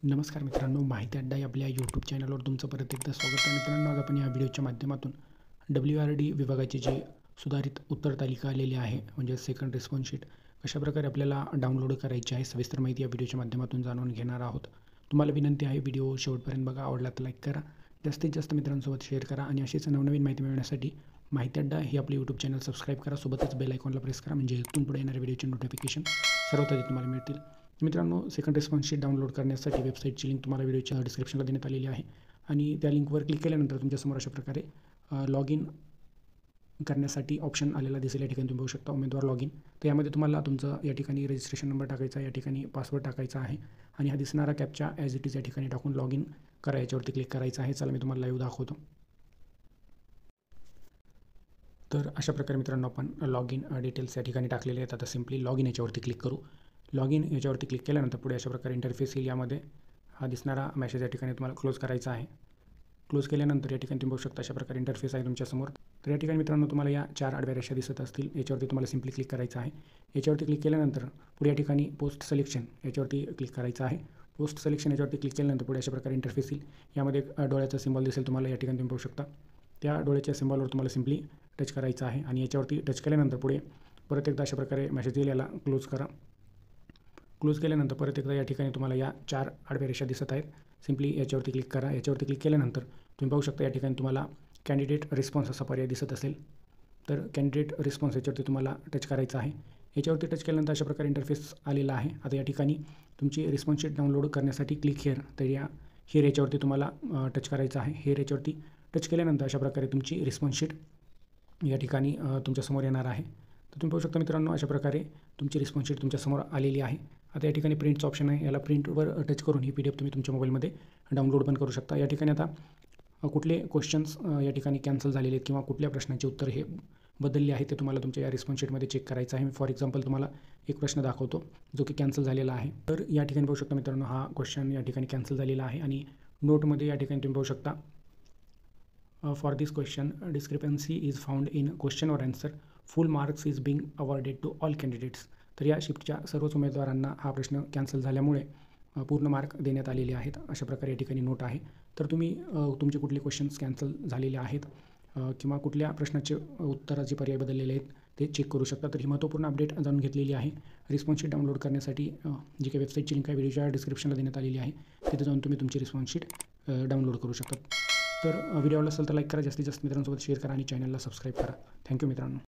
नमस्कार मित्रांनो, माहिती अड्डा या आपल्या यूट्यूब चॅनलवर तुमचं परत एकदा स्वागत आहे. मित्रांनो, आज आपण या व्हिडिओच्या माध्यमातून WRD विभागाची जी सुधारित उत्तर तालिका आलेली आहे, म्हणजे सेकंड रिस्पॉन्स शीट कशाप्रकारे आपल्याला डाउनलोड करायची आहे, सविस्तर माहिती या व्हिडिओच्या माध्यमातून जाणून घेणार आहोत. तुम्हाला विनंती आहे, व्हिडिओ शेवटपर्यंत बघा. आवडला तर लाईक करा, जास्तीत जास्त मित्रांसोबत शेअर करा आणि अशीच नवनवीन माहिती मिळवण्यासाठी माहिती अड्डा हे आपले यूट्यूब चॅनल सबस्क्राईब करा. सोबतच बेल आयकॉनला प्रेस करा, म्हणजे इथून पुढे येणाऱ्या व्हिडिओचे नोटिफिकेशन सर्वप्रथम तुम्हाला मिळतील. मित्रांनो, सेकंड रिस्पॉन्स शीट डाउनलोड करण्यासाठी वेबसाईटची लिंक तुम्हाला व्हिडिओच्या डिस्क्रिप्शनला देण्यात आलेली आहे आणि त्या लिंकवर क्लिक केल्यानंतर तुमच्यासमोर अशा प्रकारे लॉग इन करण्यासाठी ऑप्शन आलेला दिसेल. या ठिकाणी तुम्ही बघू शकता उमेदवार लॉग इन. तर यामध्ये तुम्हाला तुमचं या ठिकाणी रजिस्ट्रेशन नंबर टाकायचा, या ठिकाणी पासवर्ड टाकायचा आहे आणि हा दिसणारा कॅप्चा ॲज इट इज या ठिकाणी टाकून लॉग इन करा याच्यावरती क्लिक करायचं आहे. चला मी तुम्हाला लाईव्ह दाखवतो. तर अशा प्रकारे मित्रांनो आपण लॉग इन डिटेल्स या ठिकाणी टाकलेले आहेत. आता सिम्पली लॉग इन याच्यावरती क्लिक करू. लॉग इन याच्यावरती क्लिक केल्यानंतर पुढे अशा प्रकारे इंटरफेस येईल. यामध्ये हा दिसणारा मेसेज या ठिकाणी तुम्हाला क्लोज करायचा आहे. क्लोज केल्यानंतर या ठिकाणी तुम्ही बघू शकता अशा प्रकारे इंटरफेस आहे तुमच्यासमोर. तर या ठिकाणी मित्रांनो तुम्हाला या 4 आडव्या रेषा दिसत असतील, याच्यावरती तुम्हाला सिम्पली क्लिक करायचं आहे. याच्यावरती क्लिक केल्यानंतर पुढे या ठिकाणी पोस्ट सिलेक्शन याच्यावरती क्लिक करायचं आहे. पोस्ट सिलेक्शन याच्यावरती क्लिक केल्यानंतर पुढे अशा प्रकारे इंटरफेस येईल. यामध्ये एक डोळ्याचा सिम्बॉल दिसेल तुम्हाला, या ठिकाणी तुम्ही बघू शकता. त्या डोळ्याच्या सिम्बॉलवर तुम्हाला सिम्पली टच करायचं आहे आणि याच्यावरती टच केल्यानंतर पुढे परत एकदा अशा प्रकारे मेसेज येईल. याला क्लोज करा. क्लोज केल्यानंतर परत एकदा या ठिकाणी तुम्हाला या 4 आडव्या रेषा दिसत आहेत. सिम्पली याच्यावरती क्लिक करा. याच्यावरती क्लिक केल्यानंतर तुम्ही पाहू शकता या ठिकाणी तुम्हाला कॅन्डिडेट रिस्पॉन्स असा पर्याय दिसत असेल. तर कॅन्डिडेट रिस्पॉन्स याच्यावरती तुम्हाला टच करायचं आहे. याच्यावरती टच केल्यानंतर अशा प्रकारे इंटरफेस आलेला आहे. आता या ठिकाणी तुमची रिस्पॉन्स शीट डाउनलोड करण्यासाठी क्लिक हिअर, तर या हिअर याच्यावरती तुम्हाला टच करायचं आहे. हिअर याच्यावरती टच केल्यानंतर अशा प्रकारे तुमची रिस्पॉन्स शीट या ठिकाणी तुमच्यासमोर येणार आहे. तर तुम्ही पाहू शकता मित्रांनो, अशा प्रकारे तुमची रिस्पॉन्स शीट तुमच्यासमोर आलेली आहे. आता या ठिकाणी प्रिंटचं ऑप्शन आहे, याला प्रिंटवर टच करून ही PDF तुम्ही तुमच्या मोबाईलमध्ये डाउनलोड पण करू शकता. या ठिकाणी आता कुठले क्वेश्चन्स या ठिकाणी कॅन्सल झालेले आहेत किंवा कुठल्या प्रश्नाचे उत्तर हे बदलले आहे ते तुम्हाला तुमच्या या रिस्पॉन्स शीटमध्ये चेक करायचं आहे. मी फॉर एक्झाम्पल तुम्हाला एक प्रश्न दाखवतो जो की कॅन्सल झालेला आहे. तर या ठिकाणी पाहू शकता मित्रांनो, हा क्वेश्चन या ठिकाणी कॅन्सल झालेला आहे आणि नोटमध्ये या ठिकाणी तुम्ही पाहू शकता for this question discrepancy is found in question और answer, full marks is being awarded to all candidates. तर या शिफ्टच्या सर्वच उमेदवारांना हा प्रश्न कॅन्सल झाल्यामुळे पूर्ण मार्क देण्यात आलेले आहेत. अशा प्रकारे या ठिकाणी नोट आहे. तर तुम्ही तुमचे कुठले क्वेश्चन्स कॅन्सल झालेले आहेत किंवा कुठल्या प्रश्नाचे उत्तराचे पर्याय बदललेले आहेत ते चेक करू शकता. तर ही महत्त्वपूर्ण अपडेट जाणून घेतलेली आहे. रिस्पॉन्स शीट डाउनलोड करण्यासाठी जी काही वेबसाईटची लिंक आहे व्हिडिओच्या डिस्क्रिप्शनला देण्यात आलेली आहे, तिथे जाऊन तुम्ही तुमची रिस्पॉन्स शीट डाउनलोड करू शकता. तर व्हिडिओ आवडला असेल तर लाईक करा, जास्तीत जास्त मित्रांसोबत शेअर करा आणि चॅनलला सबस्क्राईब करा. थँक्यू मित्रांनो.